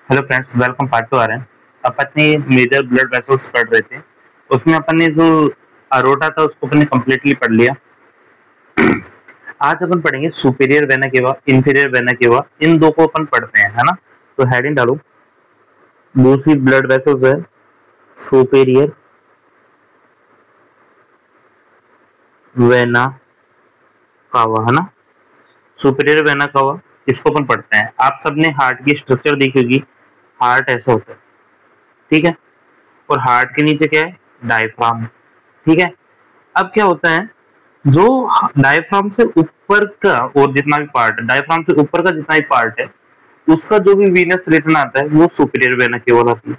Hello friends, welcome part two आ रहे हैं। अपन ने मेजर ब्लड वेसल्स पढ़ रहे थे। उसमें अपन ने जो अरोटा था उसको अपन ने कम्प्लीटली पढ़ लिया। आज अपन पढ़ेंगे superior vena cava, inferior vena cava. इन दो को अपन पढ़ते हैं, है ना। तो हेडिंग डालो, दूसरी ब्लड वेसल्स है सुपीरियर वेना कावा, है ना। सुपीरियर वेना कावा, इसको अपन पढ़ते हैं। आप सबने हार्ट की स्ट्रक्चर देखी होगी। हार्ट ऐसा होता है, ठीक है। और हार्ट के नीचे क्या है? डायफ्राम, ठीक है। अब क्या होता है, जो डायफ्राम से ऊपर का और जितना भी पार्ट है, डायफ्राम से ऊपर का जितना भी पार्ट है, उसका जो भी वीनस रिटर्न आता है वो सुपीरियर वेना केवा आती है।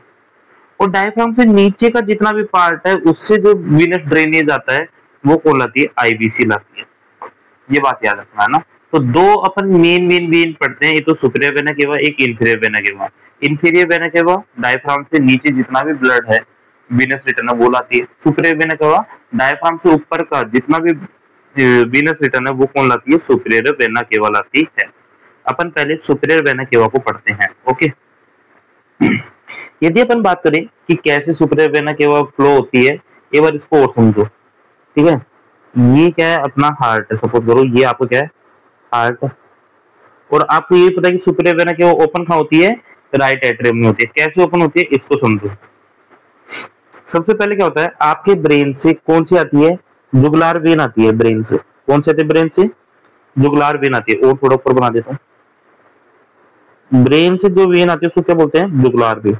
और डायफ्राम से नीचे का जितना भी पार्ट है उससे जो वीनस ड्रेनेज आता है वो कौन लाती है? आईवीसी लाती है। ये बात याद रखना, है ना। तो दो अपन मेन वेन पढ़ते हैं, ये तो सुपीरियर वेना केवा, एक inferior vena cava. Inferior vena केवा डायफ्राम से नीचे जितना भी ब्लड है वीनस रिटर्न है वो लाती है। सुपीरियर वेना केवा डायफ्राम से ऊपर का जितना भी वीनस रिटर्न है वो कौन लाती है? सुपीरियर वेना केवा लाती है। अपन पहले सुपीरियर वेना केवा को पढ़ते हैं, ओके। यदि अपन बात करें कि कैसे सुपीरियर वेना केवा फ्लो होती है, एक बार इसको और समझो, ठीक है। ये क्या है? अपना हार्ट है, सपोज करो ये आपको क्या है? हार्ट। और आपको ये पता है कि सुपीरियर वेना केवा ओपन कहाँ होती है? राइट एट्रियम में होती है। कैसे ओपन होती है इसको समझो। सबसे पहले क्या होता है, आपके ब्रेन से कौन सी आती है? जुगुलार वेन आती है। ब्रेन से कौन सी आती है? ब्रेन से जुगुलार वेन आती है। और थोड़ा ऊपर बना देता हूँ। ब्रेन से जो वेन आती है उसको क्या बोलते हैं? जुगुलार वेन।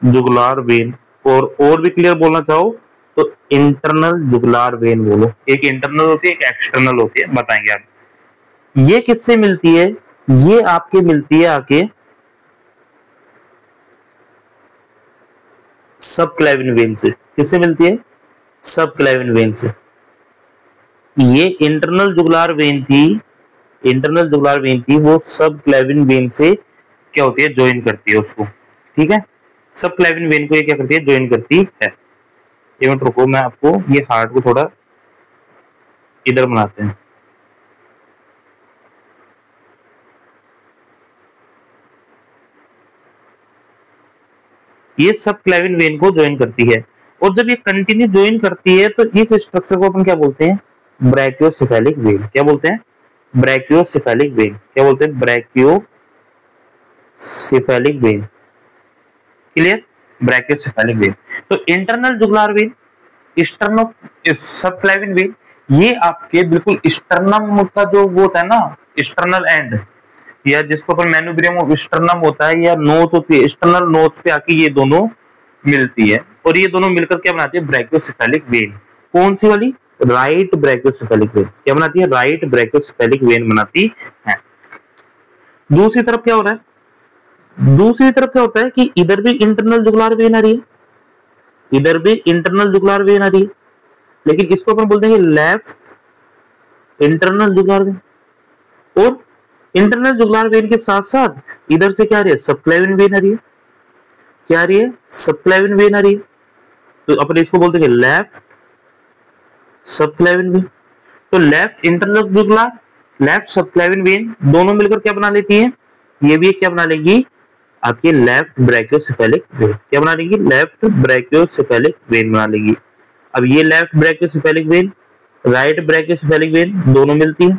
जुगुलार वेन। और भी क्लियर बोलना चाहो तो इंटरनल जुगुलार वेन बोलो। एक इंटरनल होती है, एक एक्सटर्नल होती है, बताएंगे आप। ये किससे मिलती है? ये आपके मिलती है आके सब क्लेविन वेन से। किससे मिलती है? सब क्लेविन वेन से। ये इंटरनल जुगुलार वेन थी, इंटरनल जुगुलार वेन थी, वो सब क्लेविन वेन से क्या होती है? ज्वाइन करती है उसको, ठीक है। सब क्लेविन वेन को ये क्या करती है? ज्वाइन करती है। एक मिनट रुको, मैं आपको ये हार्ट को थोड़ा इधर बनाते हैं। ये सब क्लेविन वेन को ज्वाइन करती है। और जब ये कंटिन्यू ज्वाइन करती है तो इस स्ट्रक्चर को अपन क्या बोलते हैं? Brachiocephalic vein. क्या बोलते हैं? Brachiocephalic vein. क्या बोलते हैं? Brachiocephalic when. Clear? Brachiocephalic when. तो इंटरनल जुगुलार वेन, एक्सटर्नल सब क्लेविन वेन, ये आपके बिल्कुल स्टर्नम का जो वो होता है ना, स्टर्नल एंड, या जिसको अपन मेनुब्रियम स्टर्नम होता है, या नोच होती है, स्टर्नल नोच पे आके ये दोनों मिलती है। और ये दोनों मिलकर क्या बनाती है? Brachiocephalic vein. कौन सी वाली? Right brachiocephalic vein. क्या बनाती है? राइट ब्रैकियोसेफेलिक वेन बनाती है। दूसरी तरफ क्या हो रहा है? दूसरी तरफ क्या होता है कि इधर भी इंटरनल जुगुलार वेन आ रही है, इधर भी इंटरनल जुगुलार वेन आ रही है, लेकिन इसको अपन बोलते हैं लेफ्ट इंटरनल जुगुलार वेन। और इंटरनल जुगुलार वेन के साथ साथ इधर से क्या आ रही है? सबक्लेविन वेन आ रही है। क्या आ रही है? सबक्लेविन वेन आ रही है। तो अपन इसको बोलते हैं लेफ्ट सबक्लेविन वेन। तो लेफ्ट इंटरनल जुगुलार, लेफ्ट सबक्लेविन वेन दोनों मिलकर क्या बना लेती है? ये भी क्या बना लेंगी? आपकी लेफ्ट ब्रैकियोसेफेलिक वेन। क्या बना लेंगी? लेफ्ट ब्रैकियोसेफेलिक वेन बना लेंगी। अब ये left brachiocephalic when, right brachiocephalic when दोनों मिलती है,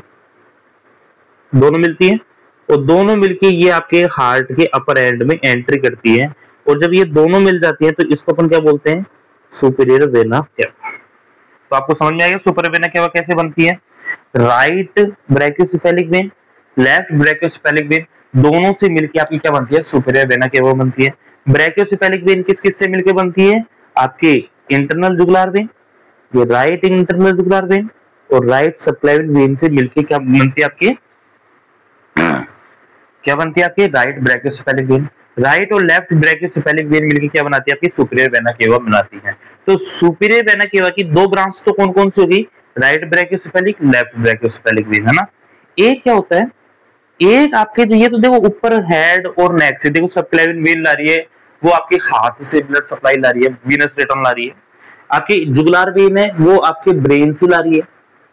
दोनों मिलती है। और दोनों मिलके ये आपके हार्ट के अपर एंड में एंट्री करती है। और जब ये दोनों मिल जाती है तो इसको अपन क्या बोलते हैं? सुपीरियर वेना केवा। तो आपको समझ में आएगा सुपीरियर वेना केवा कैसे बनती है। Right brachiocephalic when, left brachiocephalic when दोनों से मिलके आपकी क्या बनती है? सुपीरियर वेना केवा बनती है। ब्रैकियोसेफेलिक वेन किस किस से मिलकर बनती है? आपके इंटरनल जुगुलार वेन, ये राइट इंटरनल जुगुलार वेन, और राइट सबक्लेविन वेन से मिलके क्या बनती है? आपके क्या बनती है? आपकी राइट ब्रैकियोसेफेलिक वेन। राइट और लेफ्ट ब्रैकियोसेफेलिक वेन मिलकर क्या बनाती है? आपकी सुपीरियर वेना केवा बनाती है। तो सुपीरियर वेना केवा की दो ब्रांच तो कौन कौन सी होगी? Right brachiocephalic, left brachiocephalic when, है ना। एक क्या होता है, एक आपके जो ये तो देखो ऊपर हेड और नेक से देखो सबक्लेविन वेन ला रही है, वो आपके हाथ से ब्लड सप्लाई ला रही है, वीनस रिटर्न ला रही है। आपकी जुगुलार वेन है वो आपके ब्रेन से ला रही है,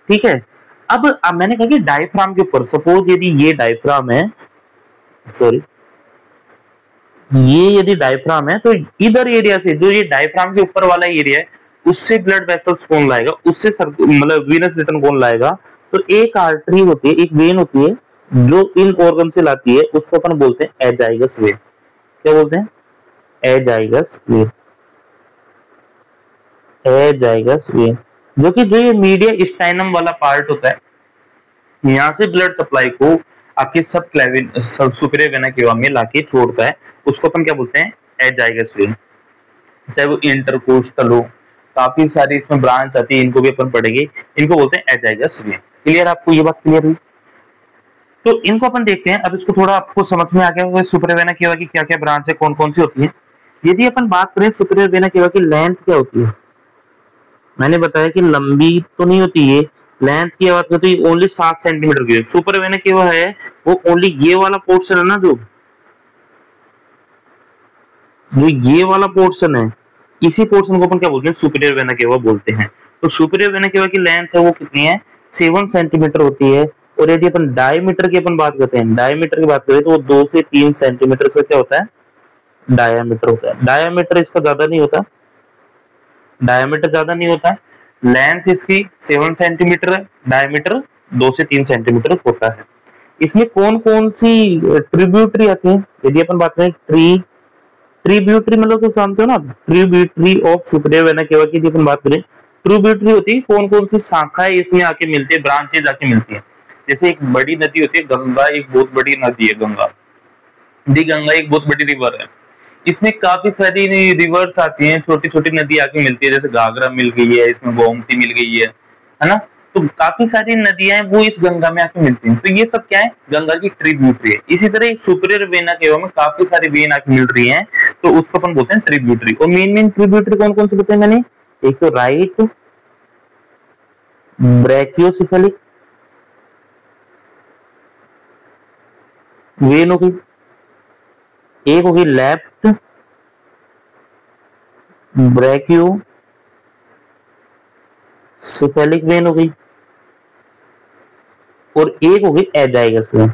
ठीक है। अब मैंने कहा कि डायफ्राम के ऊपर, सपोज यदि ये डायफ्राम है, सॉरी, ये यदि डायफ्राम है तो इधर एरिया से, जो ये डायफ्राम के ऊपर वाला एरिया है, उससे ब्लड वेसल्स कौन लाएगा, उससे मतलब वीनस रिटर्न कौन लाएगा? तो एक आर्टरी होती है, एक वेन होती है जो इन ऑर्गन से लाती है, उसको अपन बोलते हैं एजाइगस वेन। क्या बोलते हैं? Azygos when. एजाइगस वेन, जो कि जो ये मीडिया स्टाइनम वाला पार्ट होता है, यहाँ से ब्लड सप्लाई को आपके सब क्लेविन सुपीरियर वेना केवा में लाके छोड़ता है, उसको अपन क्या बोलते हैं? Azygos when. चाहे वो इंटरकोस्टल हो, काफी सारी इसमें ब्रांच आती है, इनको भी अपन पढ़ेंगे, इनको बोलते हैं एजाइगस वेन। क्लियर? आपको ये बात क्लियर हुई? तो इनको अपन देखते हैं। अब इसको थोड़ा आपको समझ में आ गया होगा सुपीरियर वेना केवा की क्या क्या ब्रांच है, कौन कौन सी होती है। यदि अपन बात करें सुपीरियर वेना केवा की लेंथ क्या होती है, मैंने बताया कि लंबी तो नहीं होती है, लेंथ की बात करते हैं ओनली 7 सेंटीमीटर की। सुपर वेना केवा है वो ओनली ये वाला पोर्शन है ना, जो ये वाला पोर्शन है, इसी पोर्शन को अपन क्या बोलते हैं? सुपीरियर वेना केवा बोलते हैं। तो सुपीरियर वेना केवा की लेंथ है वो कितनी है? 7 सेंटीमीटर होती है। और यदि अपन डायमीटर की अपन बात करते हैं, डायमीटर की बात करें तो वो 2 से 3 सेंटीमीटर से क्या होता है? डायमीटर होता है। डायमीटर इसका ज्यादा नहीं होता, डायमीटर ज्यादा नहीं होता है। लेंथ इसकी 7 सेंटीमीटर है, डायमीटर 2 से 3 सेंटीमीटर होता है। इसमें कौन कौन सी ट्रिब्यूटरी आती है? यदि अपन बात करें ट्रिब्यूटरी मतलब तो जानते हो ना, ट्रिब्यूटरी ऑफ सुपीरियर वेना केवा की यदि अपन बात करें, ट्रिब्यूटरी होती है कौन कौन सी शाखाएं इसमें आके मिलती है, ब्रांचेज आके मिलती है। जैसे एक बड़ी नदी होती है गंगा, एक बहुत बड़ी नदी है गंगा, गंगा एक बहुत बड़ी रिवर है। इसमें काफी सारी रिवर्स आती हैं, छोटी छोटी नदी आके मिलती है, जैसे घाघरा मिल गई है, इसमें गोमती मिल गई है ना। तो काफी सारी नदियां वो इस गंगा में आके मिलती हैं। तो ये सब क्या है? गंगा की ट्रिब्यूटरी है। इसी तरह सुपीरियर वेना केवा में काफी सारी वेन आके मिल रही हैं, तो उसको अपन बोलते हैं ट्रिब्यूटरी। और मेन मेन ट्रिब्यूटरी कौन कौन से बताए मैंने? एक तो राइट ब्रैकियोसेफेलिक वेन हो गई, एक होगी लेफ्ट ब्रैकियोसेफेलिक वेन हो गई, और एक होगी एजाइगस वेन।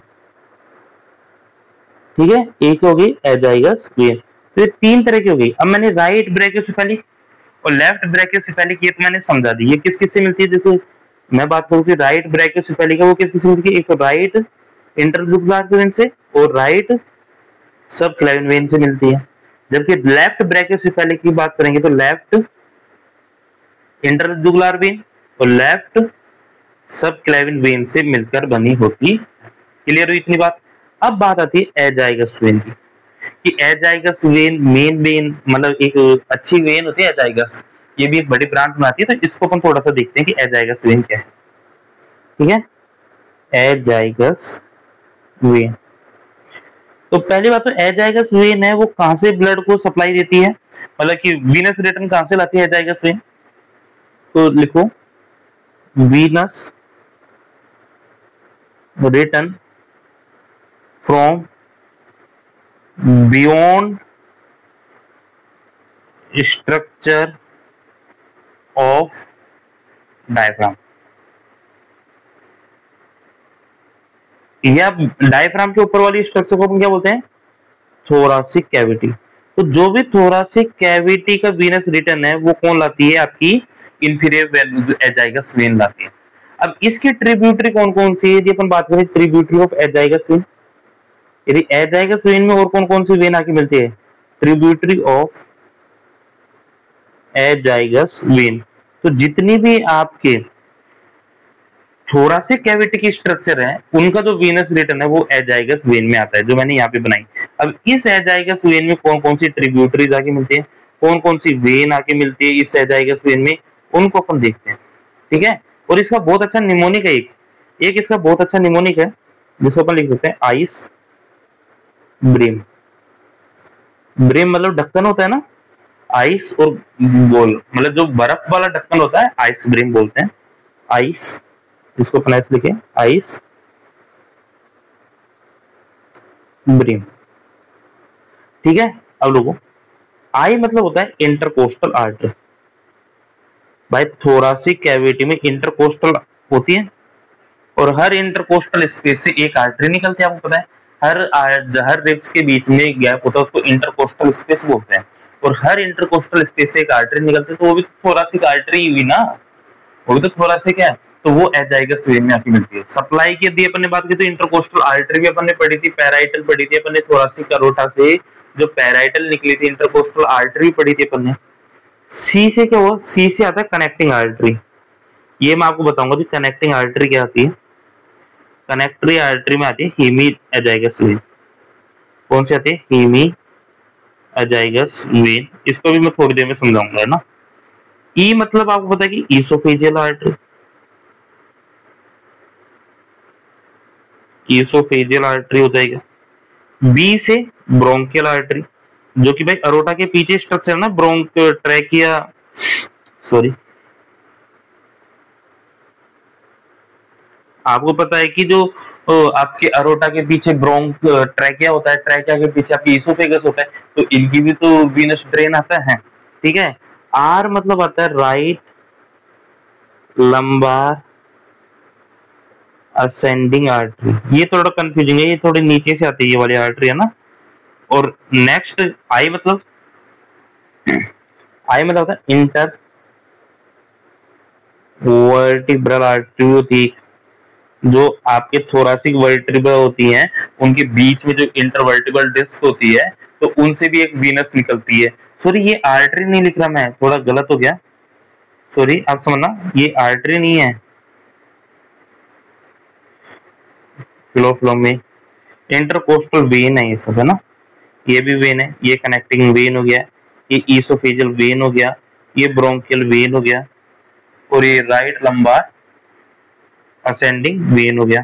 ठीक है, एक होगी एजाइगस वेन। तो ये 3 तरह की होगी। अब मैंने राइट ब्रैकियोसेफेलिक और लेफ्ट ब्रैकियोसेफेलिक ये तो मैंने समझा दी, ये किस किस से मिलती है। जैसे मैं बात करूं कि राइट ब्रैकियोसेफेलिक है वो किस किस से मिलती है? एक तो राइट इंटरजुगुलर वेन से और राइट सब क्लेविन वेन से मिलती है। जबकि लेफ्ट ब्रैकियोसेफेलिक की बात करेंगे तो लेफ्ट इंटरजुगुलर वेन और लेफ्ट सब क्लेविन वेन से मिलकर बनी होती। क्लियर हुई इतनी बात? अब बात आती है एजाइगस वेन की, कि एजाइगस वेन मेन वेन मतलब एक अच्छी वेन होती है एजाइगस, ये भी एक बड़ी ब्रांच बनाती है। तो इसको अपन थोड़ा सा देखते हैं कि एजाइगस वेन क्या है। ठीक है, एजाइगस वेन। तो पहली बात तो एजाइगस वेन है वो कहां से ब्लड को सप्लाई देती है, मतलब कि वीनस रिटर्न कहां से लाती है एजाइगस वेन? तो लिखो venous return from beyond structure of diaphragm, या डायफ्राम के ऊपर वाली स्ट्रक्चर को हम क्या बोलते हैं? Thoracic cavity. तो जो भी थोरासिक कैविटी का वीनस रिटर्न है वो कौन लाती है? आपकी इंफीरियर एजाइगस वेन लाती है। अब इसकी ट्रिब्यूटरी कौन कौन सी है? यदि अपन बात करें ट्रिब्यूटरी ऑफ एजाइगस वेन, यदि एजाइगस वेन में और कौन कौन सी वेन आके मिलती है? Tributary of azygos when. तो जितनी भी आपके थोरासिक कैविटी की स्ट्रक्चर है उनका जो वीनस रिटर्न है वो एजाइगस वेन में आता है, जो मैंने यहाँ पे बनाई। अब इस एजाइगस वेन में कौन कौन सी ट्रिब्यूटरीज आके मिलती है, कौन कौन सी वेन आके मिलती है इस एजाइगस वेन में, उनको अपन देखते हैं। ठीक है, और इसका बहुत अच्छा निमोनिक है, एक इसका बहुत अच्छा निमोनिक है जिसको अपन लिख सकते हैं आइस ब्रिम। ब्रिम मतलब ढक्कन होता है ना, आइस और गोल मतलब जो बर्फ वाला ढक्कन होता है आइस ब्रिम बोलते हैं। आइस, इसको अपन ऐसे लिखे आइस ब्रिम। ठीक है, अब लोगों आई मतलब होता है इंटरकोस्टल आर्टरी। भाई थोरासिक कैविटी में इंटरकोस्टल होती है और हर इंटरकोस्टल स्पेस से एक आर्टरी निकलती है, आपको पता है। हर रिब्स के बीच में गैप होता है, उसको इंटरकोस्टल स्पेस बोलते हैं। और हर इंटरकोस्टल स्पेस से एक आर्टरी निकलती है, तो वो भी थोरासिक आर्टरी हुई ना, वो भी तो थोरासिक है, तो वो एजाइगस वेन में आके मिलती है। सप्लाई की यदि अपन ने बात की तो इंटरकोस्टल आर्टरी भी अपन ने पढ़ी थी, पैराइटल पढ़ी थी अपन ने, थोरासिक अरोटा से जो पैराइटल निकली थी, इंटरकोस्टल आर्टरी पढ़ी थी अपन ने। सी से क्या हुआ, सी से आता है कनेक्टिंग आर्टरी। ये मैं आपको बताऊंगा कि कनेक्टिंग आर्टरी क्या आती है। कनेक्टरी आर्टरी में आती है हेमी एजाइगस वेन। कौन सी आती है, हेमी एजाइगस वेन। इसको भी मैं थोड़ी देर में समझाऊंगा, है ना। ई मतलब आपको पता है कि ईसोफेजियल आर्टरी, ईसोफेजियल आर्टरी हो जाएगा। बी से ब्रोंकियल आर्टरी, जो कि भाई अरोटा के पीछे स्ट्रक्चर ना, ब्रोंक ट्रैकिया, सॉरी, आपको पता है कि जो आपके अरोटा के पीछे ब्रोंक ट्रैकिया होता है, ट्रैकिया के पीछे आपकी ईसोफेगस होता है, तो इनकी भी तो वीनस ड्रेन आता है, ठीक है। आर मतलब आता है राइट लंबार असेंडिंग आर्टरी। ये थोड़ा कंफ्यूजिंग है, ये थोड़ी नीचे से आती है ये वाली आर्टरी, है ना। और नेक्स्ट आई मतलब होता है इंटर वर्टिब्रल आर्टरी होती है, जो आपके थोरासिक वर्टिब्रा होती हैं, उनके बीच में जो इंटरवर्टिब्रल डिस्क होती है, तो उनसे भी एक वीनस निकलती है। सॉरी, ये आर्टरी नहीं लिख रहा मैं, थोड़ा गलत हो गया, सॉरी, आप समझना, ये आर्टरी नहीं है। फ्लो में इंटरकोस्टल वेन है ये सब, है ना। ये भी वेन है, ये कनेक्टिंग वेन हो गया, ये ईसोफेजियल वेन हो गया, ये ब्रोंकियल वेन हो गया, और ये राइट लंबार असेंडिंग वेन हो गया,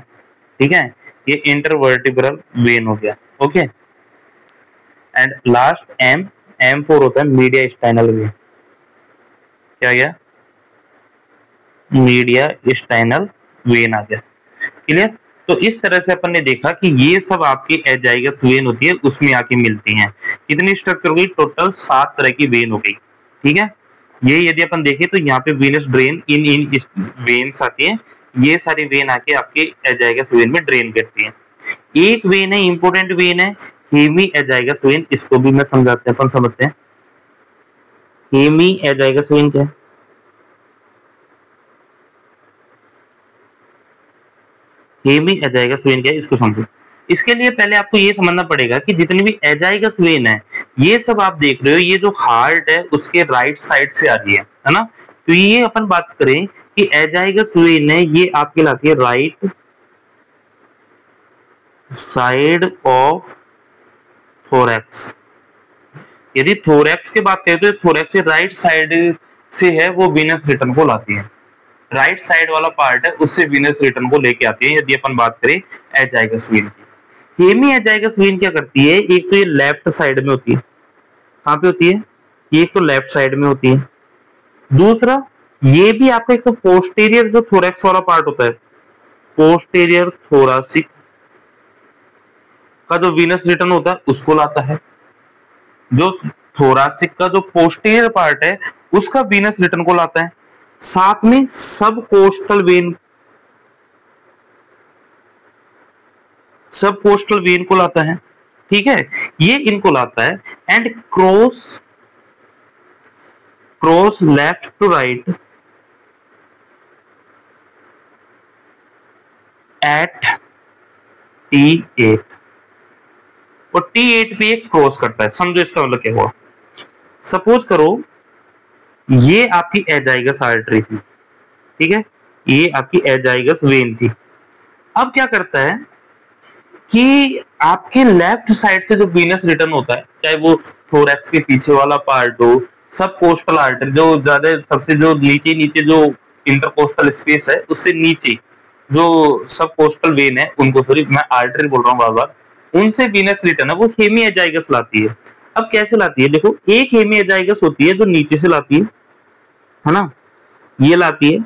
ठीक है। ये इंटरवर्टिब्रल वेन हो गया, ओके। एंड लास्ट एम 4 होता है मीडिया स्टाइनल वेन। क्या गया, मीडिया स्टाइनल वेन आ गया, क्लियर। तो इस तरह से अपन ने देखा कि ये सब आपकी एजाइगस वेन होती है, उसमें आके मिलती हैं। कितनी स्ट्रक्चर हो गई, टोटल 7 तरह की वेन हो गई, ठीक है। ये यदि अपन देखें तो यहाँ पे वीनस ड्रेन इन वेन्स आती है, ये सारी वेन आके आपके एजाइगस वेन में ड्रेन करती है। एक वेन है, इंपोर्टेंट वेन है, हेमी एजाइगस वेन। इसको भी मैं समझाते हैं, अपन समझते हैं हेमी एजाइगस वेन क्या है। हेमी एजाइगस वेन क्या है, इसको समझो। इसके लिए पहले आपको ये समझना पड़ेगा कि जितनी भी एजाइगस वेन है, ये सब आप देख रहे हो, ये जो हार्ट है उसके राइट साइड से आ रही है ना। तो ये अपन बात करें कि एजाइगस वेन है, ये आपके लाती है राइट साइड ऑफ थोरैक्स। यदि थोरैक्स की बात करें तो थोरैक्स के राइट साइड से है, वो वीनस रिटर्न को लाती है। राइट साइड वाला पार्ट है, उससे वीनस रिटर्न को लेके आती है, यदि अपन बात करें एजाइगस वेन की। हेमी एजाइगस वेन क्या करती है, एक तो ये लेफ्ट साइड में होती है, कहाँ पे होती है, ये तो लेफ्ट साइड में होती है। दूसरा, ये भी आपका एक तो पोस्टीरियर जो थोरैक्स वाला पार्ट होता है, पोस्टीरियर थोरासिक का जो वीनस रिटर्न होता है उसको लाता है। जो थोरासिक का जो पोस्टीरियर पार्ट है उसका वीनस रिटर्न को लाता है। साथ में सब कोस्टल वेन को लाता है, ठीक है, ये इनको लाता है। And cross left to right at T8, और T8 पे एक क्रॉस करता है। समझो इसका मतलब क्या हुआ। सपोज करो ये आपकी एजाइगस आर्टरी थी, ठीक है, ये आपकी एजाइगस वेन थी। अब क्या करता है कि आपके लेफ्ट साइड से जो वीनस रिटर्न होता है, चाहे वो थोरैक्स के पीछे वाला पार्ट हो, सब कोस्टल आर्टरी जो ज्यादा सबसे जो नीचे जो इंटरकोस्टल स्पेस है उससे नीचे जो सब कोस्टल वेन है, उनको, सॉरी मैं आर्टरी बोल रहा हूँ बार बार, उनसे वीनस रिटर्न है वो हेमी एजाइगस लाती है। अब कैसे लाती है, देखो, एक हेमी एजाइगस होती है जो नीचे से लाती है ना, ये लाती है,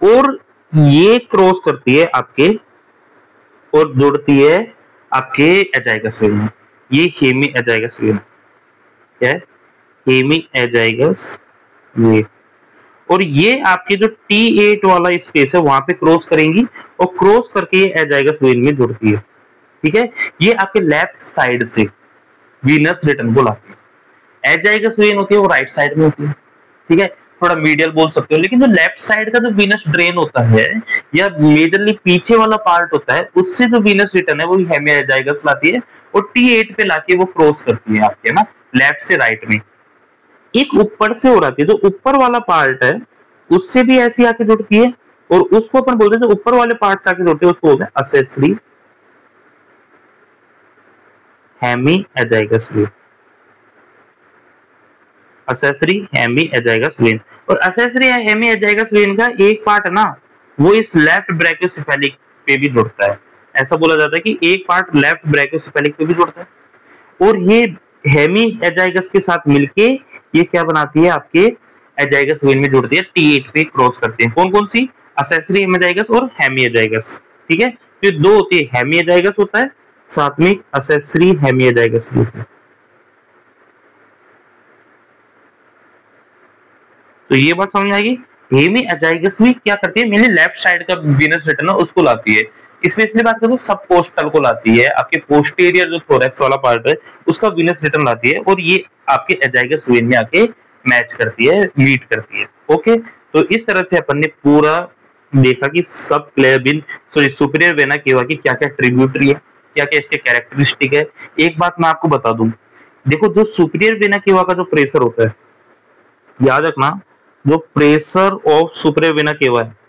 और ये क्रॉस करती है आपके और जुड़ती है आपके एजाइगस वेन में। ये हेमी एजाइगस वेन क्या है, हेमी एजाइगस वेन। और ये आपके जो T8 वाला स्पेस है वहां पे क्रॉस करेंगी, और क्रॉस करके ये एजाइगस वेन में जुड़ती है, ठीक है, ये आपके लेफ्ट साइड से वीनस रिटर्न को लाती है। एजाइगस वेन होती है वो राइट साइड में होती है, ठीक है, थोड़ा मीडियल बोल सकते हो, लेकिन जो लेफ्ट साइड का जो वीनस ड्रेन होता है या मेजरली पीछे वाला पार्ट होता है, उससे जो वीनस रिटर्न है वो हेमिएजाइगस लाती है और T8 पे लाके वो क्रॉस करती है आपके ना लेफ्ट से राइट में। एक ऊपर से हो रही है, जो ऊपर वाला पार्ट है उससे भी ऐसी आके जुड़ती है और उसको अपन बोलते हैं, जो ऊपर वाले पार्ट से आके जुड़ते हैं उसको बोलते हैं असेसरी हेमिएजाइगस वेन। असेसरी हेमिएजाइगस वेन, और असेसरी हेमिएजाइगस वेन का एक पार्ट है ना वो इस लेफ्ट ब्रैकियोसेफेलिक पे भी जुड़ता है। ऐसा बोला जाता है कि एक पार्ट लेफ्ट ब्रैकियोसेफेलिक पे भी जुड़ता है और ये हेमिएजाइगस के साथ मिलके ये क्या बनाती है, आपके एजाइगस वेन में जुड़ती है, T8 पे क्रॉस करती है। कौन कौन सी? असेसरी हेमिएजाइगस और हेमिएजाइगस, ठीक है। तो दो होती है, हेमिएजाइगस होता है साथ में असेसरी हेमिएजाइगस भी होता है। तो ये बात समझ में आएगी। हेमिएजाइगस भी क्या करती है, मेनली लेफ्ट साइड का वीनस रिटर्न है उसको लाती है। इसमें इसलिए बात करूं सब पोस्टल को लाती है, आपके पोस्टीरियर जो थोरैक्स वाला पार्ट है उसका वीनस रिटर्न लाती है और ये आपके एजाइगस वेन में आके मैच करती है, मीट करती है। ओके, तो इस तरह से अपन ने पूरा देखा कि सब क्लेविन सॉरी सुपीरियर वेना केवा की क्या क्या ट्रिब्यूटरी है, क्या क्या इसके कैरेक्टरिस्टिक है। एक बात मैं आपको बता दूं, देखो जो सुपीरियर वेना केवा का जो प्रेशर होता है, याद रखना जो प्रेशर ऑफ सुपीरियर वेना केवा है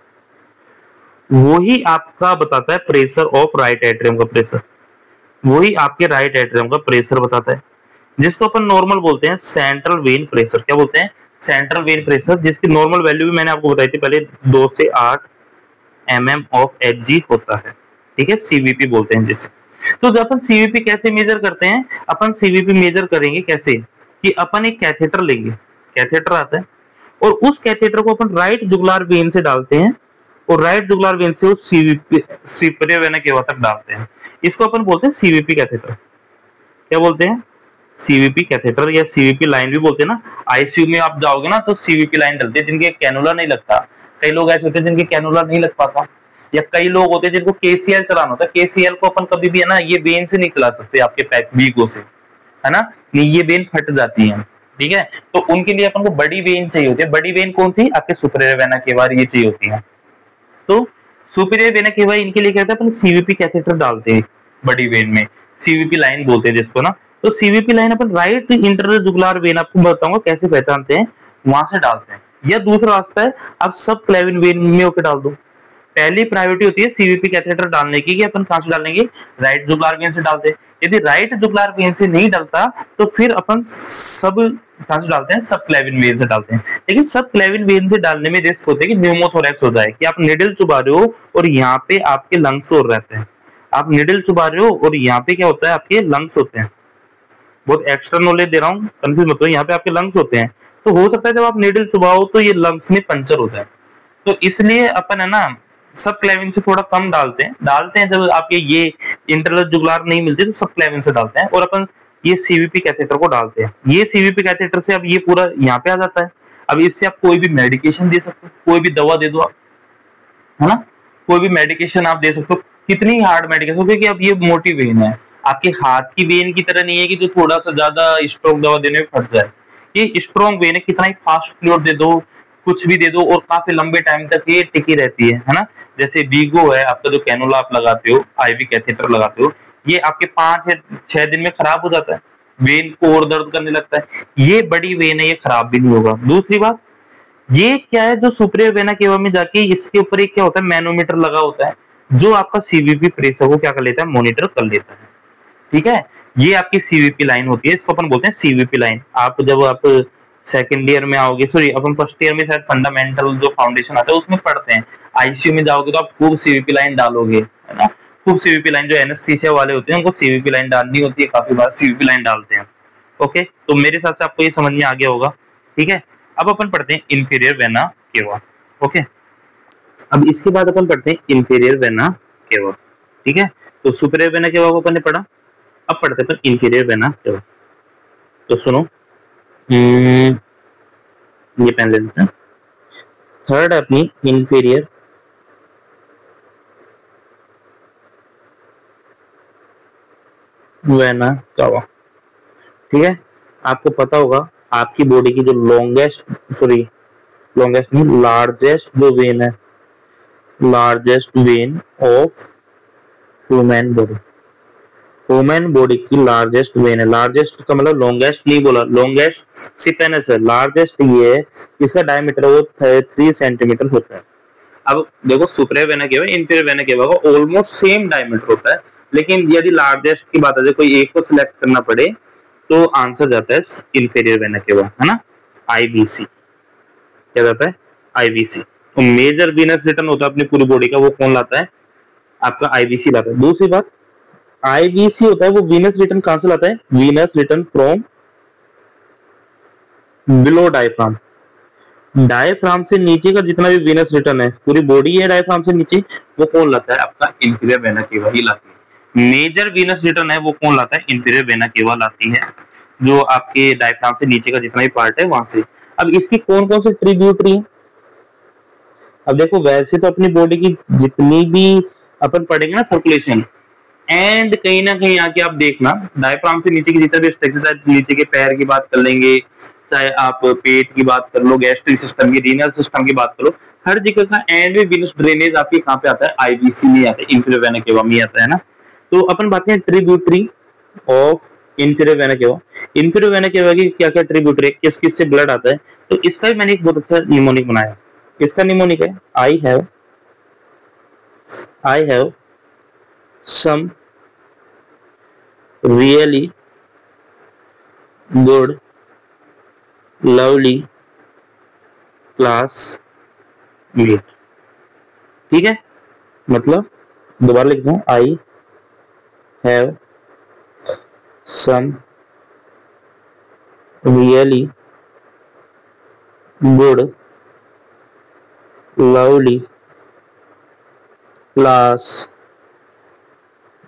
वही आपका बताता है प्रेशर ऑफ राइट एट्रियम का प्रेशर, वही आपके राइट एट्रियम का प्रेशर बताता है, जिसको अपन नॉर्मल बोलते हैं सेंट्रल वेन प्रेशर। क्या बोलते हैं? सेंट्रल वेन प्रेशर, जिसकी नॉर्मल वैल्यू भी मैंने आपको बताई थी पहले, 2 से 8 mm ऑफ Hg होता है, ठीक है, सीवीपी बोलते हैं जिसे। तो जब अपन सीवीपी कैसे मेजर करते हैं, अपन सीवीपी मेजर करेंगे कैसे कि अपन एक कैथेटर लेंगे, कैथेटर आता है और उस कैथेटर को अपन राइट जुगुलार वेन से डालते हैं और राइट जुगुलार वेन से उस सीवीपी सुपीरियर वेना केवा तक डालते हैं। इसको अपन बोलते हैं सीवीपी कैथेटर। क्या बोलते हैं? सीवीपी कैथेटर या सीवीपी लाइन भी बोलते हैं ना। आईसीयू में आप जाओगे ना तो सीवीपी लाइन डलती है, जिनके कैनुला नहीं लगता। कई लोग ऐसे होते हैं जिनके कैनुला नहीं लग पाता, या कई लोग होते हैं जिनको केसीएल चलाना होता है। केसीएल को अपन कभी भी है ना ये वेन से नहीं चला सकते, आपके पैक वीगो से, है ना, ये वेन फट जाती है, ठीक है। तो उनके लिए अपन को बड़ी वेन चाहिए होती है। बड़ी वेन कौन सी? आपके सुपीरियर वेना केवा ये चाहिए होती है। तो सुपीरियर वेना केवा इनके लिए क्या होता है, अपन सीवीपी कैथेटर डालते हैं बड़ी वेन में, सीवीपी लाइन बोलते हैं जिसको ना। तो सीवीपी लाइन अपन राइट इंटरनल जुगुलार वेन, आपको बताऊंगा कैसे पहचानते हैं, वहां से डालते हैं। या दूसरा रास्ता है आप सब क्लेविन वेन में होकर डाल दो। पहली प्रायोरिटी होती है सीवीपी कैथेटर डालने की कि अपन कहां से डालेंगे, राइट जुगुलार वेन से डालते हैं। यदि राइट जुगुलार वेन से नहीं डालता तो फिर अपन सब कहां से डालते हैं, सब क्लेविन वेन से डालते हैं। लेकिन सब क्लेविन वेन से डालने में रिस्क होते हैं कि न्यूमोथोरैक्स हो जाए, कि आप निडल चुबा रहे हो और यहाँ पे आपके लंग्स हो रहते हैं। आप निडल चुबा रहे हो और यहाँ पे क्या होता है, आपके लंग्स होते हैं। बहुत एक्स्ट्रा नॉलेज दे रहा हूँ, कंफ्यूज मत हो, यहाँ पे आपके लंग्स होते हैं। तो हो सकता है जब आप निडल चुबाओ तो ये लंग्स में पंचर हो जाए। तो इसलिए अपन है ना सब क्लेविन से थोड़ा कम डालते हैं जब आपके ये इंटरनल जुगुलार नहीं मिलते तो सब क्लेविन से डालते हैं और अपन ये सीवीपी कैथेटर को डालते हैं। ये सीवीपी कैथेटर से अब ये पूरा यहाँ पे आ जाता है। अब इससे आप कोई भी मेडिकेशन दे सकते हो, कोई भी दवा दे दो आप, है ना, कोई भी मेडिकेशन आप दे सकते हो, कितनी हार्ड मेडिकेशन, क्योंकि अब ये मोटी वेन है, आपके हाथ की वेन की तरह नहीं है कि जो थोड़ा सा ज्यादा स्ट्रॉन्ग दवा देने में फट जाए। ये स्ट्रॉन्ग वेन है, कितना ही फास्ट फ्लूइड दे दो, कुछ भी दे दो और काफी लंबे टाइम तक ये टिकी रहती है ना। जैसे वीगो है आपका, जो कैनुला आप लगाते हो, आईवी कैथेटर लगाते हो, ये आपके 5 या 6 दिन में खराब हो जाता है, वेन को और दर्द करने लगता है। ये बड़ी वेन है, ये खराब भी नहीं होगा। दूसरी बात, ये क्या है, जो सुपीरियर वेना केवा में जाके इसके ऊपर एक क्या होता है, मैनोमीटर लगा होता है, जो आपका सीवीपी प्रेशर को क्या कर लेता है, मॉनिटर कर लेता है, ठीक है। ये आपकी सीवीपी लाइन होती है, इसको अपन बोलते हैं सीवीपी लाइन। आप जब आप सेकंड ईयर में आओगे, सॉरी अपन फर्स्ट ईयर में शायद फंडामेंटल जो फाउंडेशन आता है उसमें पढ़ते हैं, आईसीयू में जाओगे तो आप खूब सीवीपी लाइन डालोगे, है ना, खूब सीवीपी लाइन। जो एनेस्थीसिया वाले होते हैं उनको सीवीपी लाइन डालनी होती है, काफी बार सीवीपी लाइन डालते हैं। ओके, तो मेरे हिसाब से आपको ये समझ में आ गया होगा, ठीक है। अब अपन पढ़ते हैं इंफीरियर वेना केवा। ओके, अब इसके बाद अपन पढ़ते हैं इंफीरियर वेना केवा, ठीक है। तो सुपीरियर वेना केवा को अपन ने पढ़ा, अब पढ़ते हैं अपन इंफीरियर वेना केवा। तो सुनो, ये पेन ले लेते हैं। थर्ड अपनी इंफीरियर वेना कावा। ठीक है, आपको पता होगा आपकी बॉडी की जो लॉन्गेस्ट नहीं, लार्जेस्ट जो वेन है, largest when of human body, human body की लार्जेस्ट वेन है। लार्जेस्ट का मतलब लॉन्गेस्ट नहीं बोला, लॉन्गेस्ट सिपेनस है, लार्जेस्ट ये है, इसका डायमीटर वो 3 सेंटीमीटर होता है। अब देखो superior vena cava inferior vena केवा का ऑलमोस्ट सेम डायमीटर होता है, लेकिन यदि लार्जेस्ट की बात आ जाए, कोई एक को सिलेक्ट करना पड़े, तो आंसर जाता है इंफीरियर वेना केवा, है ना, आईवीसी। क्या जाता है? आईवीसी। तो मेजर वीनस रिटर्न होता है अपनी पूरी बॉडी का, वो कौन लाता है? आपका आईवीसी लाता है। दूसरी बात, आईवीसी होता है वो वीनस रिटर्न कहां से लाता है? Venous return from below diaphragm. Diaphragm से नीचे का जितना भी वीनस रिटर्न है, पूरी बॉडी है डायफ्राम से नीचे, वो कौन लाता है? आपका इंफीरियर वेना केवा ही लाती है। मेजर वीनस रिटर्न है वो कौन लाता है? इंफीरियर वेना केवा लाती है, जो आपके डायफ्राम से नीचे का जितना भी पार्ट है वहां से। अब इसकी कौन कौन से ट्रिब्यूटरी है? अब देखो, वैसे तो अपनी बॉडी की जितनी भी अपन पढ़ेंगे ना सर्कुलेशन, एंड कहीं ना कहीं आके आप देखना, डायफ्राम से नीचे की जितना भी स्ट्रक्चर है, नीचे के पैर की बात कर लेंगे, चाहे आप पेट की बात कर लो, गैस्ट्रिक सिस्टम की, रीनल सिस्टम की बात करो, हर जगह का एंड में विनस ड्रेनेज आपके कहां पे आता है? आईवीसी में आता है, इंफीरियर वेना केवा में आता है ना। तो अपन बात करें tributary of inferior vena cava. Inferior vena केवा की क्या क्या ट्रिब्यूटरी, किस किस से ब्लड आता है? तो इसका भी मैंने एक बहुत अच्छा निमोनिक बनाया। इसका निमोनिक है I have some really good lovely classmate। ठीक है, मतलब दोबारा लिखता हूं, I have some really good lovely class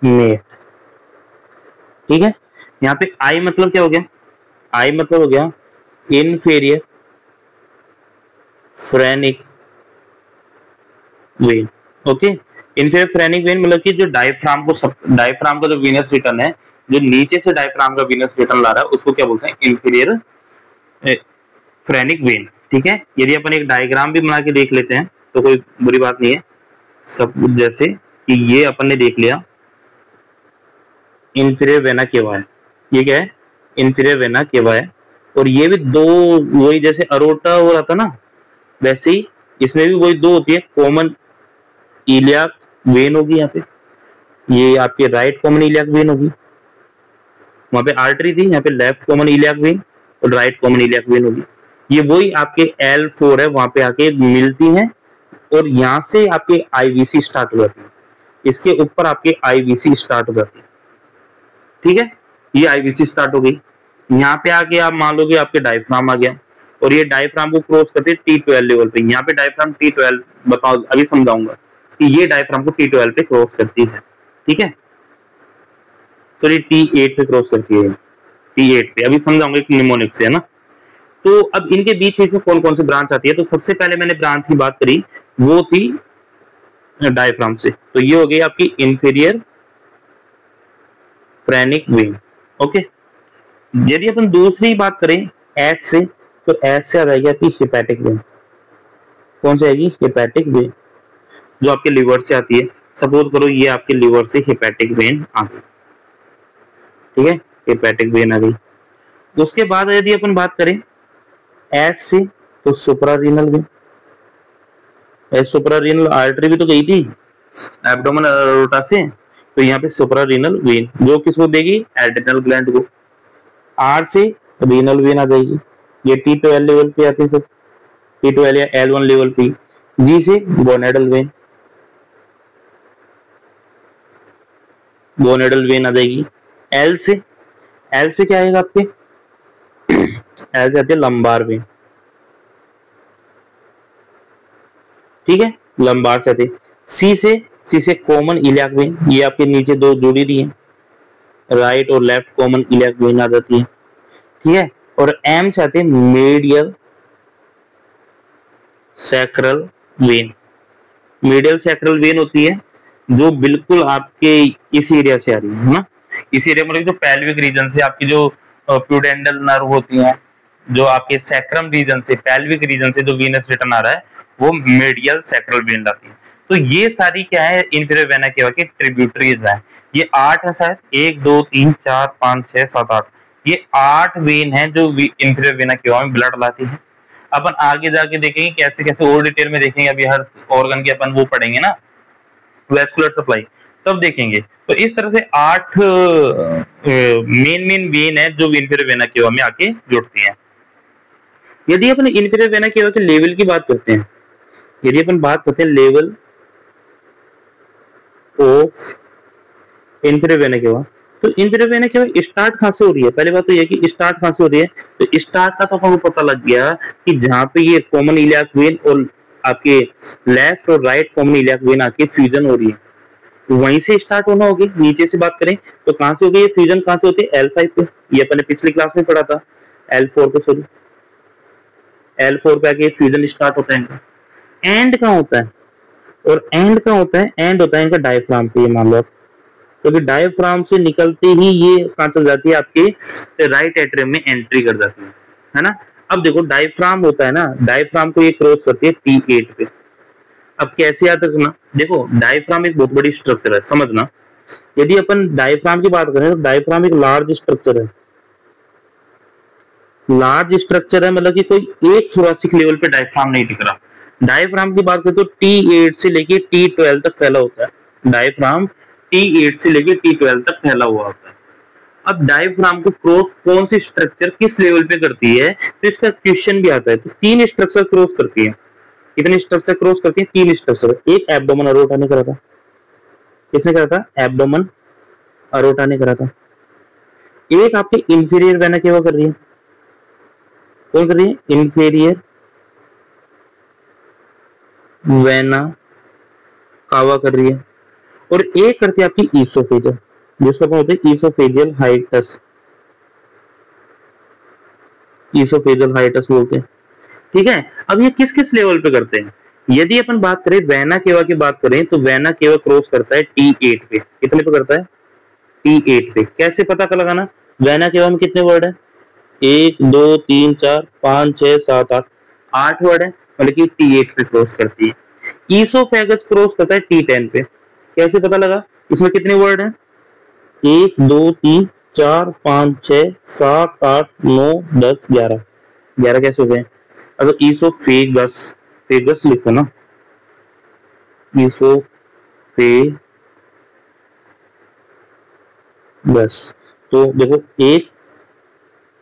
met. ठीक है, यहाँ पे आई मतलब क्या हो गया? आई मतलब हो गया inferior phrenic when. Okay, inferior phrenic when मतलब कि जो डायफ्राम का जो वीनस रिटर्न है, जो नीचे से डायफ्राम का वीनस रिटर्न ला रहा है, उसको क्या बोलते हैं? Inferior phrenic when. ठीक है, यदि अपन एक डायग्राम भी बना के देख लेते हैं तो कोई बुरी बात नहीं है। सब जैसे कि ये अपन ने देख लिया, इंफीरियर वेना केवा है, ये क्या है? इंफीरियर वेना केवा है। और ये भी दो, वही जैसे अरोटा हो रहा था ना, वैसे ही इसमें भी वही दो होती है। कॉमन इलियाक वेन होगी यहाँ पे, ये आपके राइट कॉमन इलियाक वेन होगी, वहां पे आर्टरी थी, यहाँ पे लेफ्ट कॉमन इलियाक वेन और राइट कॉमन इलियाक वेन होगी। ये वही आपके L4 है, वहां पे आके मिलती हैं और यहाँ से आपके आईवीसी स्टार्ट हो जाती है, इसके ऊपर आपके आईवीसी स्टार्ट हो जाती है। ठीक है, ये आईवीसी स्टार्ट हो गई, यहाँ पे आके आप मान लो कि आपके डायफ्राम आ गया, और ये डायफ्राम को क्रॉस करते T12 लेवल पे। यहाँ पे डायफ्राम T12, बताओ अभी समझाऊंगा कि ये डायफ्राम को T12 पे क्रॉस करती है। ठीक है, सॉरी T8 पे क्रॉस करती है, T8 पे अभी समझाऊंगा एक निमोनिक से, है ना। तो अब इनके बीच में कौन कौन सी ब्रांच आती है? तो सबसे पहले मैंने ब्रांच की बात करी, वो थी डायफ्राम से, तो ये हो गई आपकी इंफीरियर फ्रेनिक वेन। ओके, यदि अपन दूसरी बात करें एच से, तो एच से आ जाएगी आपकी हिपैटिक वेन। कौन सी आएगी? हिपैटिक वेन, जो आपके लिवर से आती है। सपोज करो ये आपके लिवर से हिपैटिक वेन आ गई। ठीक है, हिपैटिक वेन आ गई। उसके बाद यदि अपन बात करें एच से, तो सुप्रारीनल वेन। सुप्रारीनल आर्टरी भी तो गई थी एब्डोमेन एरोटा से, तो यहाँ पे सुप्रारीनल वेन जो किसको देगी? एड्रिनल ग्लैंड को। आर से रीनल वेन आ जाएगी, ये T12 लेवल पे आती है सब, T12 या L1 लेवल पे। जी से गोनेडल वेन, गोनेडल वेन आ जाएगी। एल से क्या आएगा आपके? एल से आती है लंबार वेन। ठीक है, लंबार से आती है। सी से कॉमन इलियाक वेन, ये आपके नीचे दो जुड़ी रही है, राइट और लेफ्ट कॉमन इलियाक वेन आ जाती है। ठीक है, और एम से आते हैं medial sacral when. Medial sacral when होती है जो बिल्कुल आपके इस एरिया से आ रही है ना, इसी एरिया मतलब जो पेल्विक रीजन से आपकी जो प्यूडेंडल नर्व होती हैं, जो आपके सैक्रम रीजन से, पेल्विक रीजन से जो वीनस रिटर्न आ रहा है वो मीडियल सैक्रल वेन आती है। तो ये सारी क्या है, इंफीरियर वेना केवा की ट्रिब्यूटरीज है। ये 8 है शायद, 1 2 3 4 5 6 7 8, ये 8 वेन है जो इंफीरियर वेना केवा में ब्लड लाती है। अपन आगे जाके देखेंगे कैसे कैसे और डिटेल में देखेंगे, अभी हर ऑर्गन की अपन वो पढ़ेंगे ना, वेस्कुलर सप्लाई, तब देखेंगे। तो इस तरह से 8 मेन वेन है जो इंफीरियर वेना केवा में आके जुड़ती हैं। यदि अपन इंफीरियर वेना केवा के लेवल की बात करते हैं, यदि अपन बात करते हैं लेवल ऑफ इंफीरियर वेना केवा, तो इंफीरियर वेना केवा स्टार्ट कहां से हो रही है? पहली बात तो ये कि स्टार्ट कहां से हो रही है, तो स्टार्ट का तो अपन को पता लग गया कि जहां पे ये कॉमन इलियाक वेन और आपके लेफ्ट और राइट कॉमन इलियाक वेन आके फ्यूजन हो रही है, तो वहीं से स्टार्ट होना होगी। नीचे से बात करें तो कहां से होगी ये फ्यूजन, कहां से होती है? L5 पे, ये अपने पिछली क्लास में पढ़ा था। L4 पे, सॉरी L4 पे आके फ्यूजन स्टार्ट होता है इनका। एंड कहां होता है? और एंड कहां होता है? एंड होता है इनका डायफ्राम पे, ये मान लो, क्योंकि डायफ्राम से निकलते ही ये कहां चल जाती है? आपके राइट एट्रियम में एंट्री कर जाती है ना। अब देखो डायफ्राम होता है ना, डायफ्राम को ये क्रॉस करती है T8 पे। अब कैसे याद रखना, देखो डायफ्राम एक बहुत बड़ी स्ट्रक्चर है, समझना। यदि अपन डायफ्राम की बात करें तो डायफ्राम एक लार्ज स्ट्रक्चर है, लार्ज स्ट्रक्चर है, मतलब कि कोई एक थोरेसिक लेवल पे डायफ्राम नहीं टिक रहा। डायफ्राम की बात करें तो T8 से लेके T12 तक फैला होता है। डायफ्राम T8 से लेके T12 तक फैला हुआ होता है। अब डायफ्राम को क्रॉस कौन सी स्ट्रक्चर किस लेवल पे करती है, तो इसका क्वेश्चन भी आता है। तो 3 स्ट्रक्चर क्रॉस करती है। कितने स्ट्रक्चर क्रॉस करती है? 3 स्ट्रक्चर। एक एब्डोमेन अरोटा ने करा था, किसने करा था? एब्डोमेन अरोटा ने करा था। एक आपके इंफीरियर वेना केवा कर रही है, कौन कर रही है? इंफीरियर वेना कावा कर रही है। और एक करती है आपकी ईसोफेजियल, जिसको अपन बोलते हैं ईसोफेजियल हाइटस, ईसोफेजियल हाइटस बोलते हैं। ठीक है, अब ये किस किस लेवल पे करते हैं? यदि अपन बात करें वेना केवा की बात करें तो वेना केवा क्रॉस करता है T8 पे। कितने पे करता है? T8 पे। कैसे पता कर लगाना? वेना केवा में कितने वर्ड है? 1 2 3 4 5 6 7 8, 8 वर्ड है, मतलब कि T8 पे क्रॉस करती है। ईसोफेगस क्रॉस करता है T10 पे। कैसे पता लगा? इसमें कितने वर्ड है? 1 2 3 4 5 6 7 8 9 10 11, 11 कैसे हो गए? अगर ईसोफेगस, फेगस लिखो ना, ईसोफेगस, तो देखो 1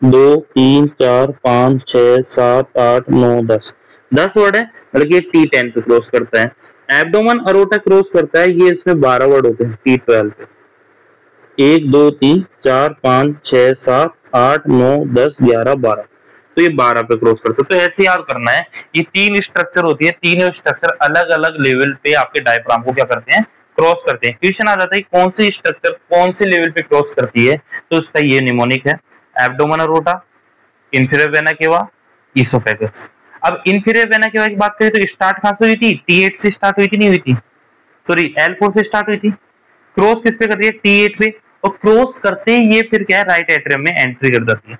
2 3 4 5 6 7 8 9 10, 10 वर्ड है, मतलब ये T10 पे क्रॉस करता है। एब्डोमेन अरोटा क्रॉस करता है, ये इसमें 12 वर्ड होते हैं T12 पे। 1 2 3 4 5 6 7 8 9 10 11 12, तो ये 12 पे क्रॉस करते हैं। तो ऐसे याद करना है, ये 3 स्ट्रक्चर होती है, तीनों स्ट्रक्चर अलग अलग लेवल पे आपके डायफ्राम को क्या करते हैं? क्रॉस करते हैं। क्वेश्चन आ जाता है कौन सी स्ट्रक्चर कौन से लेवल पे क्रॉस करती है, तो उसका ये निमोनिक है, एब्डोमेन अरोटा, इंफीरियर वेना केवा, ईसोफेगस। अब इंफीरियर वेना केवा की बात करें तो स्टार्ट कहां से हुई थी? T8 से स्टार्ट हुई थी, नहीं हुई थी, सॉरी L4 से स्टार्ट हुई थी। क्रॉस किस पे कर रही है? T8 पे। और क्रॉस करते ही ये फिर क्या है? राइट एट्रियम में एंट्री कर जाती है।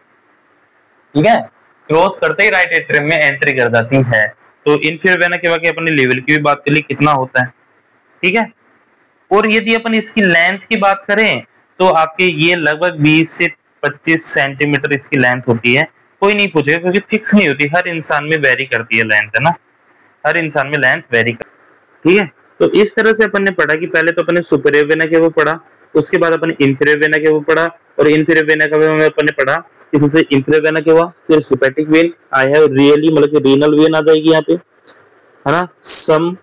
ठीक है, क्रॉस करते ही राइट एट्रियम में एंट्री कर जाती है। तो इंफीरियर वेना केवा के अपने लेवल की भी बात कर ली, कितना होता है। ठीक है, और यदि अपन इसकी लेंथ की बात करें तो आपके ये लगभग 20 से 25 सेंटीमीटर इसकी लेंथ होती है। कोई नहीं पूछेगा क्योंकि फिक्स नहीं होती, हर इंसान में वेरी करती है लेंथ, है ना, हर इंसान में लेंथ वेरी करती है। ठीक है, तो इस तरह से अपन ने पढ़ा कि पहले तो अपन ने सुपीरियर वेना केवा पढ़ा, उसके बाद अपन इंफीरियर वेना केवा पढ़ा, और इंफीरियर वेना केवा में अपन ने पढ़ा कि सबसे इंफीरियर वेना केवा, फिर hepatic vein, I have really, मतलब कि रीनल वेन आ जाएगी यहाँ पे, है ना, सम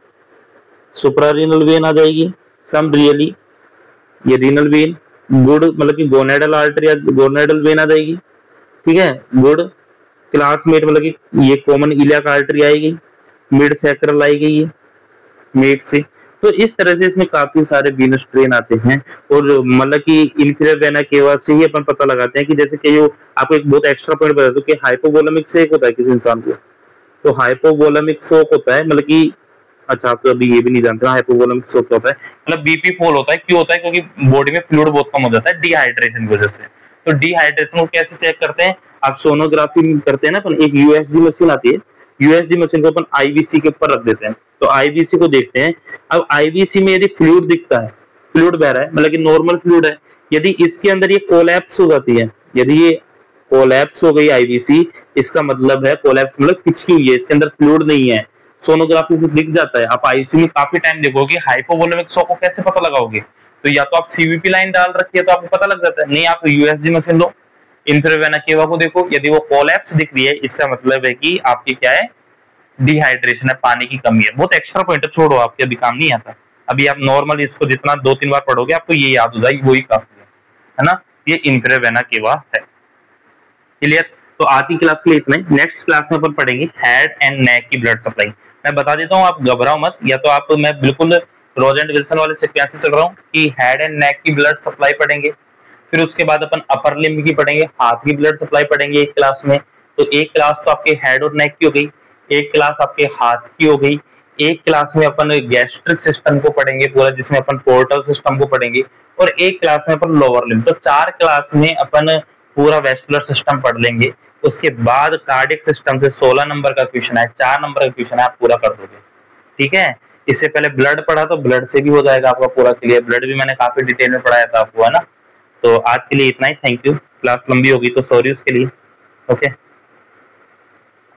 सुप्रारीनल वेन आ जाएगी, सम रियली, ये रीनल वेन, गुड मतलब कि गोनेडल आर्टरी या गोनेडल वेन आ जाएगी। ठीक है, गुड क्लासमेट मतलब कि ये कॉमन इलियाक आर्टरी आएगी, मिड सैक्रल आएगी ये मिड से। तो इस तरह से इसमें काफी सारे वीनस ट्रेन आते हैं, और मतलब कि इंफीरियर वेना केवा से ही अपन पता लगाते हैं कि जैसे कि जो आपको एक बहुत एक्स्ट्रा पॉइंट बता दूं कि हाइपोवोलेमिक शॉक होता है किसी इंसान को, तो हाइपोवोलेमिक शॉक होता है, मतलब कि अच्छा, आप तो अभी ये भी नहीं जानते हाइपोवोलेमिक शॉक क्या होता है। मतलब बीपी फॉल होता है, क्यों होता है? क्योंकि बॉडी में फ्लूइड बहुत कम हो जाता है डिहाइड्रेशन की वजह से। तो डिहाइड्रेशन को कैसे चेक करते हैं? आप सोनोग्राफी करते हैं ना अपन, एक यूएसजी मशीन आती है, यूएसजी मशीन को अपन आईवीसी के ऊपर रख देते हैं, तो आईवीसी को देखते हैं। अब आईवीसी में यदि फ्लूइड दिखता है, फ्लूइड बह रहा है, मतलब कि नॉर्मल फ्लूइड है, यदि इसके अंदर ये कोलैप्स हो जाती है, यदि ये कोलैप्स हो गई आईवीसी, इसका मतलब है कोलैप्स मतलब खिंची हुई है, इसके अंदर फ्लूइड नहीं है, सोनोग्राफी से दिख जाता है। आप आईसीयू में काफी टाइम देखोगे, हाइपोवोलेमिक शॉक को कैसे पता लगाओगे? तो या तो आप सीवीपी लाइन डाल रखी है तो आपको पता लग जाता है, नहीं आप यूएसजी मशीन लो, इंफ्रावेना केवा को देखो, यदि वो कोलैप्स दिख रही है इसका मतलब है कि आपकी क्या है? डिहाइड्रेशन है, पानी की कमी है। बहुत एक्स्ट्रा पॉइंट छोड़ो, आपके अभी काम नहीं आता। अभी आप नॉर्मल इसको जितना 2-3 बार पढ़ोगे आपको ये याद हो जाएगी, वही काफी है ना। ये इंफ्रावेना केवा है। क्लियर? तो आज की क्लास के लिए इतना ही। नेक्स्ट क्लास में अपन पढ़ेंगे हेड एंड नेक की ब्लड सप्लाई। मैं बता देता हूँ, आप घबराओ मत, या तो आप, मैं बिल्कुल रोज एंड विल्सन वाले सीक्वेंस से चल रहा हूँ कि हेड एंड नेक की ब्लड सप्लाई पढ़ेंगे, फिर उसके बाद अपन अपर लिम्ब की पढ़ेंगे, हाथ की ब्लड सप्लाई पढ़ेंगे एक क्लास में। तो एक क्लास तो आपके हेड और नेक की हो गई, एक क्लास आपके हाथ की हो गई, एक क्लास में अपन गैस्ट्रिक सिस्टम को पढ़ेंगे पूरा, जिसमें अपन पोर्टल सिस्टम को पढ़ेंगे, और एक क्लास में अपन लोअर लिम्ब। तो 4 क्लास में अपन पूरा वेस्कुलर सिस्टम पढ़ लेंगे। उसके बाद कार्डियक सिस्टम से 16 नंबर का क्वेश्चन है, 4 नंबर का क्वेश्चन है, आप पूरा कर दोगे। ठीक है? इससे पहले ब्लड पढ़ा तो ब्लड से भी हो जाएगा आपका पूरा क्लियर। ब्लड भी मैंने काफी डिटेल में पढ़ाया था आपको, है ना। तो आज के लिए इतना ही। Thank you. क्लास लंबी होगी तो सॉरी उसके लिए। ओके।